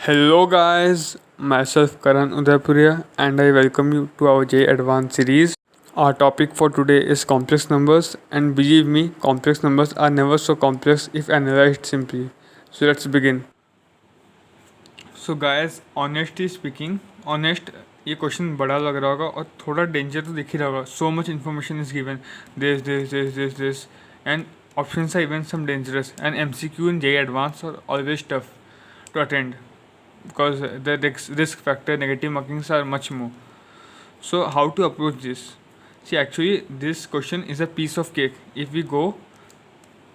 Hello guys, myself Karan Udaipuriya and I welcome you to our J Advanced series. Our topic for today is complex numbers, and believe me, complex numbers are never so complex if analyzed simply. So let's begin. So guys, honestly speaking, honest ये question बड़ा लग रहा होगा और थोड़ा danger तो दिख ही रहा होगा. So much information is given, this and options are even some dangerous, and MCQ in J Advanced are always tough to attend because the risk factor, negative markings are much more. So how to approach this? See, actually this question is a piece of cake if we go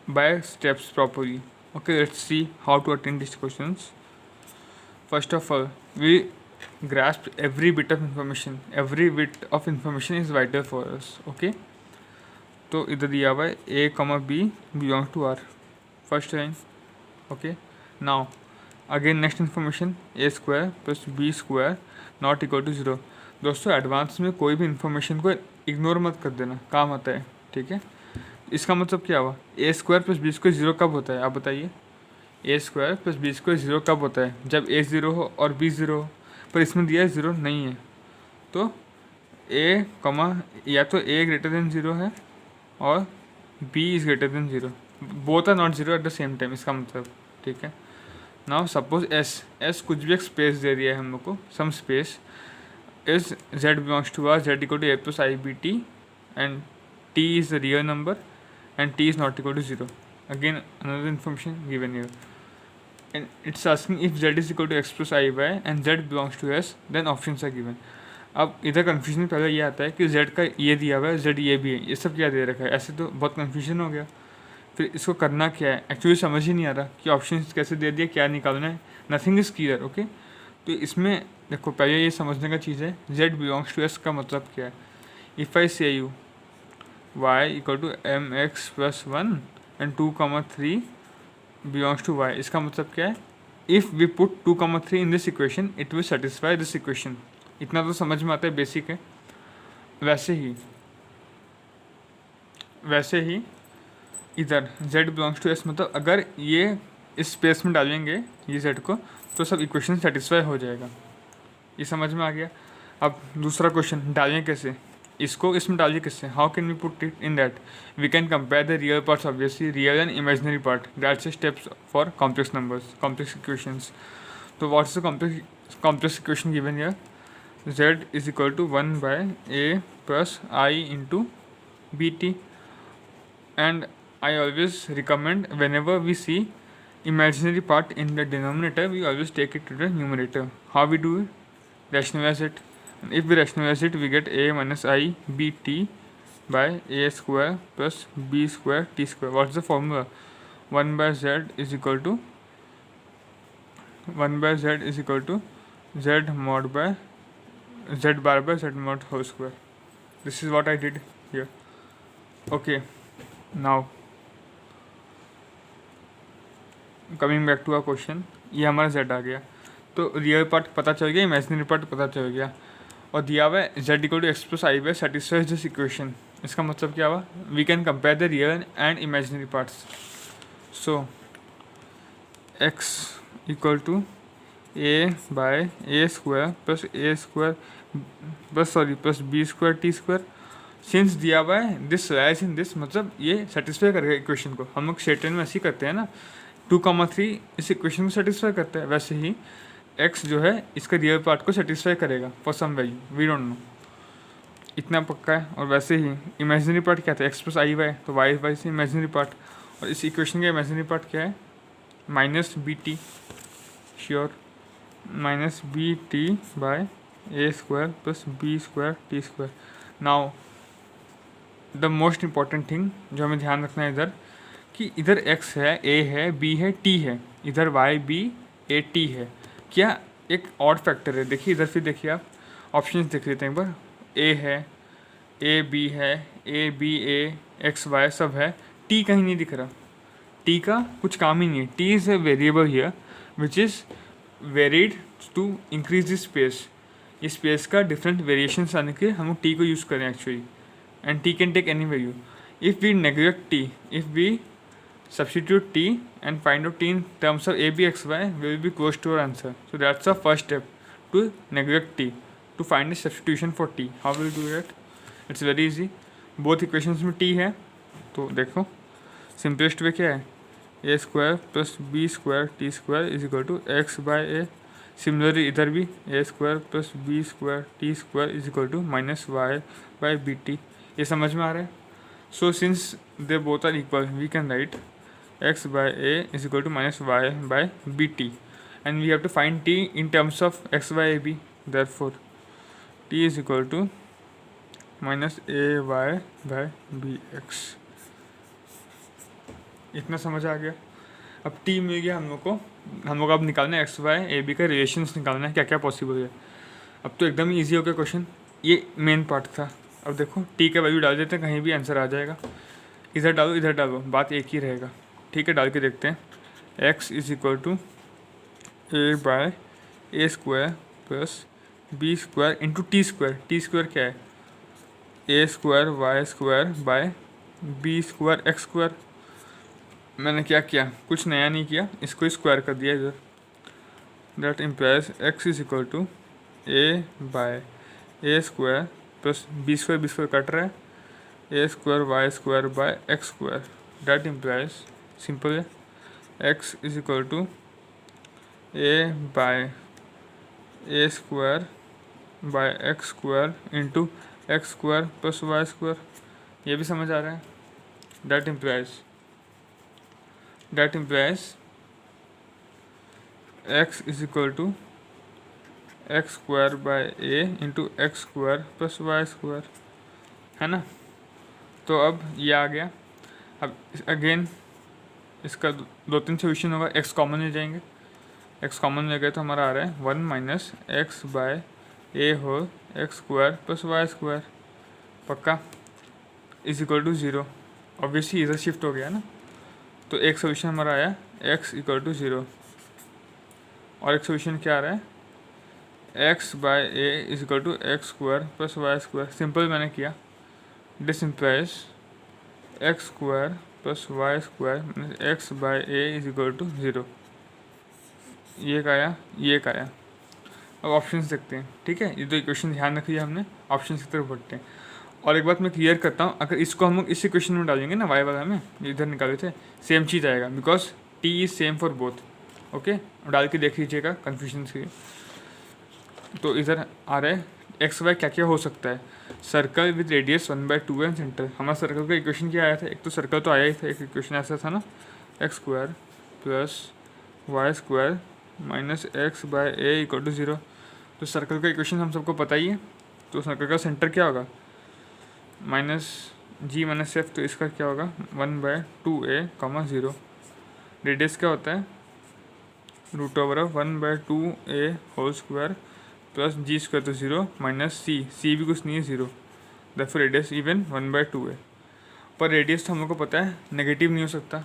by steps properly. Okay, let's see how to attend these questions. First of all, we grasp every bit of information. Every bit of information is vital for us. Okay, तो इधर दिया हुआ है a comma b belongs to R. First line. Okay, now again next information A square plus B square not equal to zero. दोस्तों advance में कोई भी information को इग्नोर मत कर देना, काम आता है. ठीक है, इसका मतलब क्या हुआ, a square plus B square zero कब होता है आप बताइए. A square plus B square zero कब होता है, जब ए ज़ीरो हो और बी ज़ीरो हो. पर इसमें दिया है ज़ीरो नहीं है, तो ए कमा या तो ए ग्रेटर देन ज़ीरो है और B is greater than zero. Both are not zero at the same time, इसका मतलब. ठीक है, नाउ सपोज एस कुछ भी एक स्पेस दे दिया है हम लोग को, some space is Z belongs to R, Z equal to A plus I B T and T is the real number and T is not equal to zero. Again another information given here and it's asking if Z is equal to X plus I Y and Z belongs to S then options are given. अब इधर confusion पहले ये आता है कि Z का ये दिया हुआ है, जेड ये भी है, ये सब क्या दे रखा है, ऐसे तो बहुत कन्फ्यूजन हो गया. फिर इसको करना क्या है, एक्चुअली समझ ही नहीं आ रहा कि ऑप्शन कैसे दे दिया, क्या निकालना है. Nothing is clear. ओके, तो इसमें देखो पहले ये समझने का चीज़ है जेड बिलोंग्स टू एस का मतलब क्या है. If I say you Y equal to M X plus one and 2,3 belongs to Y, इसका मतलब क्या है, if we put 2,3 in this equation it will satisfy this equation. इतना तो समझ में आता है, बेसिक है. वैसे ही इधर z बिलोंग्स टू s, मतलब अगर ये इस स्पेस में डालेंगे ये z को तो सब इक्वेशन सेटिस्फाई हो जाएगा. ये समझ में आ गया. अब दूसरा क्वेश्चन डालें कैसे, इसको इसमें डालिए किससे, how can we put it in that. We can compare the real parts, obviously real and imaginary part, that's steps for complex numbers, complex equations. तो what is the complex equation given here, z is equal to 1 by a plus i into b t. And I always recommend whenever we see imaginary part in the denominator, we always take it to the numerator. How we do it? Rationalize it. And if we rationalize it, we get a minus I b t by a square plus b square t square. What's the formula? 1 by z is equal to z mod by z bar by z mod whole square. This is what I did here. Okay. Now coming back to our question, ये हमारा z आ गया, तो real part पता चल गया, imaginary part पता चल गया, और दिया हुआ है z equal to X plus I Y satisfies this equation. इसका मतलब क्या हुआ, we can compare the real and imaginary parts. So x equal to a by A square plus B square T square. Since दिया हुआ है this lies in this, मतलब ये satisfy करेगा इक्वेशन को. हम लोग शेटन में ऐसे ही करते हैं ना, 2,3 इस इक्वेशन को सेटिस्फाई करता है, वैसे ही x जो है इसका रियल पार्ट को सेटिस्फाई करेगा for some value, we don't know, इतना पक्का है. और वैसे ही इमेजिनरी पार्ट क्या था, x प्लस आई वाई, तो वाई से इमेजिनरी पार्ट, और इस इक्वेशन का इमेजिनरी पार्ट क्या है, minus B T, sure, minus B T by A square plus B square T square. Now the most important thing जो हमें ध्यान रखना है इधर, कि इधर x है, a है, b है, t है, इधर y b a t है. क्या एक ऑड फैक्टर है, देखिए इधर फिर देखिए आप ऑप्शंस देख लेते हैं एक बार. a है, a b है, a b a x y सब है, t कहीं नहीं दिख रहा. t का कुछ काम ही नहीं है. t is a variable here which is varied to increase the space. इस स्पेस का डिफरेंट वेरिएशंस आने के हम लोग t को यूज़ करें actually, and t can take any value. If we neglect t, if we substitute t and find out t in terms of a, b, x, y, we will be close to our answer. So that's the first step, to neglect t, to find a substitution for t. How will you do that? It's very easy. Both equations में t है, तो देखो simplest way क्या है, a square plus B square T square is equal to x by a. Similarly इधर भी a square plus B square T square is equal to minus y by b t. ये समझ में आ रहा है? So since they both are equal we can write x by a is equal to minus y by bt, and we have to find t in terms of x by a b. Therefore t is equal to minus a y by b x. इतना समझ आ गया. अब t मिल गया हम लोग को अब निकालना है एक्स वाई ए बी का रिलेशंस निकालना है, क्या क्या पॉसिबल है. अब तो एकदम ही ईजी हो गया क्वेश्चन. ये मेन पार्ट था. अब देखो t का वैल्यू डाल देते हैं, कहीं भी आंसर आ जाएगा. इधर डालो बात एक ही रहेगा. ठीक है, डाल के देखते हैं. x is equal to a by A square plus B square into t square. T square क्या है, a square y square by b square x square. मैंने क्या किया, कुछ नया नहीं किया, इसको स्क्वायर कर दिया इधर. That implies x is equal to a by A square plus B square cut रहा है, a square y square by x square. That implies simple है, x is equal to a by A square by x square into x square plus Y square. ये भी समझ आ रहा है? That implies x is equal to x square by a into x square plus Y square, है ना. तो अब ये आ गया. अब अगेन इसका दो तीन सोल्यूशन होगा. x कॉमन ले जाएंगे, x कॉमन ले गए तो हमारा आ रहा है 1 minus x by a whole x square plus Y square. पक्का इज इक्वल टू 0. ऑब्वियसली इधर शिफ्ट हो गया ना, तो एक सोल्यूशन हमारा आया x इक्वल टू 0, और एक सोल्यूशन क्या आ रहा है x by A is equal to x square plus Y square. Simple मैंने किया. This implies X square plus Y square minus x by A is equal to 0. ये एक आया. अब ऑप्शंस देखते हैं. ठीक है, ये दो इक्वेशन ध्यान रखिए, हमने ऑप्शन की तरफ बढ़ते हैं. और एक बात मैं क्लियर करता हूँ, अगर इसको हम लोग इसी क्वेश्चन में डालेंगे ना, वाई वाला में इधर निकाले थे, सेम चीज़ आएगा, because T is same for both. Okay, डाल के देख लीजिएगा कन्फ्यूजन से. तो इधर आ रहा है एक्स वाई क्या क्या हो सकता है. Circle with radius 1/2 and centre. हमारा सर्कल का इक्वेशन क्या आया था, एक तो सर्कल तो आया ही था, एक इक्वेशन ऐसा था ना, X square plus Y square minus x by A equal to 0. तो सर्कल का इक्वेशन हम सबको पता ही है. तो सर्कल का सेंटर क्या होगा, माइनस जी माइनस एफ. तो इसका क्या होगा 1/2a, 0. रेडियस क्या होता है, root over of 1/2a whole square plus G square, तो 0 माइनस सी भी कुछ नहीं है 0. Therefore radius even 1/2a. पर रेडियस तो हम लोग को पता है नेगेटिव नहीं हो सकता.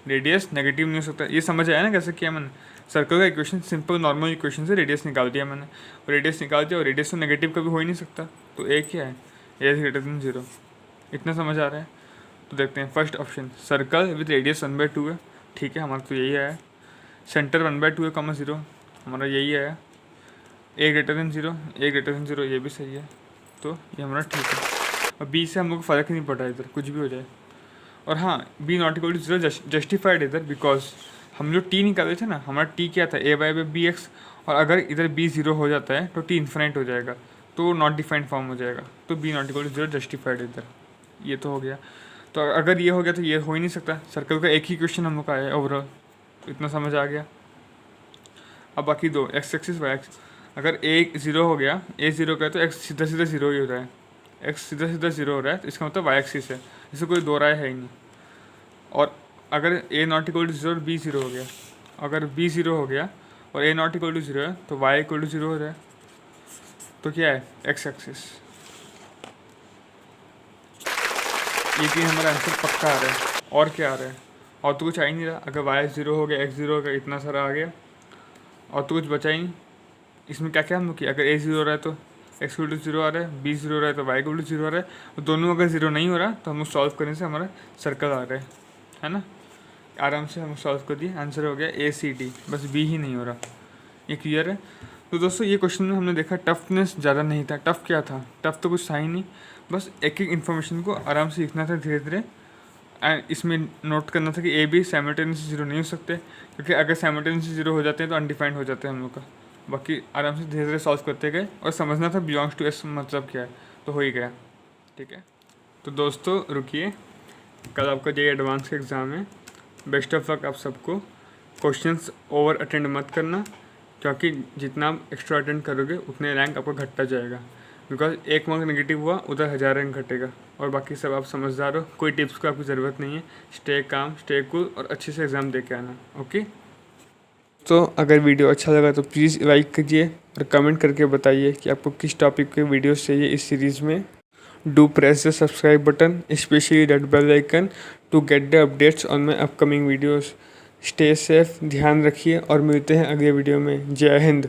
रेडियस नेगेटिव नहीं हो सकता. ये समझ आया ना कैसे किया मैंने. सर्कल का इक्वेशन सिंपल नॉर्मल इक्वेशन से रेडियस निकाल दिया मैंने, और रेडियस निकाल दिया, और रेडियस तो नेगेटिव कभी हो ही नहीं सकता. तो ए क्या है, ए इज ग्रेटर देन 0. इतना समझ आ रहा है? तो देखते हैं first option, circle with radius 1/2 है. ठीक है, हमारा तो यही आया. सेंटर 1/2 है, 0, हमारा यही आया. ए ग्रेटर देन 0, ये भी सही है. तो ये हमारा ठीक है. और बी से हम लोग को फ़र्क ही नहीं पड़ रहा इधर, कुछ भी हो जाए. और हाँ, B not equal to 0 justified इधर, बिकॉज हम जो टी निकाले थे ना, हमारा टी क्या था, ए बाय बी एक्स. और अगर इधर बी 0 हो जाता है तो टी इन्फिनाइट हो जाएगा, तो नॉट डिफाइंड फॉर्म हो जाएगा. तो B not equal to 0 justified इधर. ये तो हो गया. तो अगर ये हो गया तो ये हो ही नहीं सकता. सर्कल का एक ही क्वेश्चन हम लोग का आया ओवरऑल. तो इतना समझ आ गया. अब बाकी दो, एक्स एक्सिस वाई एक्सिस. अगर ए 0 हो गया, ए 0 का तो एक्स सीधा 0 ही हो रहा है. एक्स सीधा 0 हो रहा है, तो इसका मतलब वाई एक्सिस है. इससे कोई दो राय है ही नहीं. और अगर ए नॉट इक्वल टू 0 और बी 0 हो गया, अगर बी 0 हो गया और ए नॉट इक्वल टू 0 है, तो वाई इक्वल टू 0 हो रहा है. तो क्या है, एक्स एक्सिस. ये तीन हमारा आंसर पक्का आ रहा है. और क्या आ रहा है, और तो कुछ आ ही नहीं रहा. अगर वाई 0 हो गया, एक्स 0 हो गया, इतना सारा आ गया, और तो कुछ बचा ही नहीं. इसमें क्या क्या हम लोग किया, अगर ए 0 हो रहा है तो एक्स इक्वल टू 0 आ रहा है, बी 0 हो रहा है तो वाई इक्वल टू 0 आ रहा है. और दोनों अगर 0 नहीं हो रहा तो हम लोग सॉल्व करने से हमारा सर्कल आ रहा है ना. आराम से हम सॉल्व कर दिए, आंसर हो गया ACD, बस B ही नहीं हो रहा। ये क्लियर है। तो दोस्तों ये क्वेश्चन में हमने देखा टफनेस ज़्यादा नहीं था। टफ क्या था? टफ तो कुछ था ही नहीं, बस एक एक इन्फॉर्मेशन को आराम से लिखना था धीरे धीरे। एंड इसमें नोट करना था कि ए बी साइमल्टेनियसली जीरो नहीं हो सकते, क्योंकि अगर साइमल्टेनियसली जीरो हो जाते हैं तो अनडिफाइंड हो जाते हैं हम लोग का। बाकी आराम से धीरे धीरे सॉल्व करते गए और समझना था बिलोंग्स टू एस मतलब क्या है, तो हो ही गया। ठीक है, तो दोस्तों रुकिए, कल आपका JEE एडवांस का एग्ज़ाम है। बेस्ट ऑफ लक आप सबको। क्वेश्चंस ओवर अटेंड मत करना, क्योंकि जितना आप एक्स्ट्रा अटेंड करोगे उतने रैंक आपका घटता जाएगा। बिकॉज 1 मार्क नेगेटिव हुआ उधर 1000 रैंक घटेगा। और बाकी सब आप समझदार हो, कोई टिप्स को आपकी ज़रूरत नहीं है। स्टे काम, स्टे कूल और अच्छे से एग्ज़ाम दे के आना। ओके, तो अगर वीडियो अच्छा लगा तो प्लीज़ लाइक कीजिए और कमेंट करके बताइए कि आपको किस टॉपिक के वीडियोस चाहिए इस सीरीज़ में। Do press the subscribe button, specially that bell icon, to get the updates on my upcoming videos. Stay safe, ध्यान रखिए और मिलते हैं अगले वीडियो में। जय हिंद।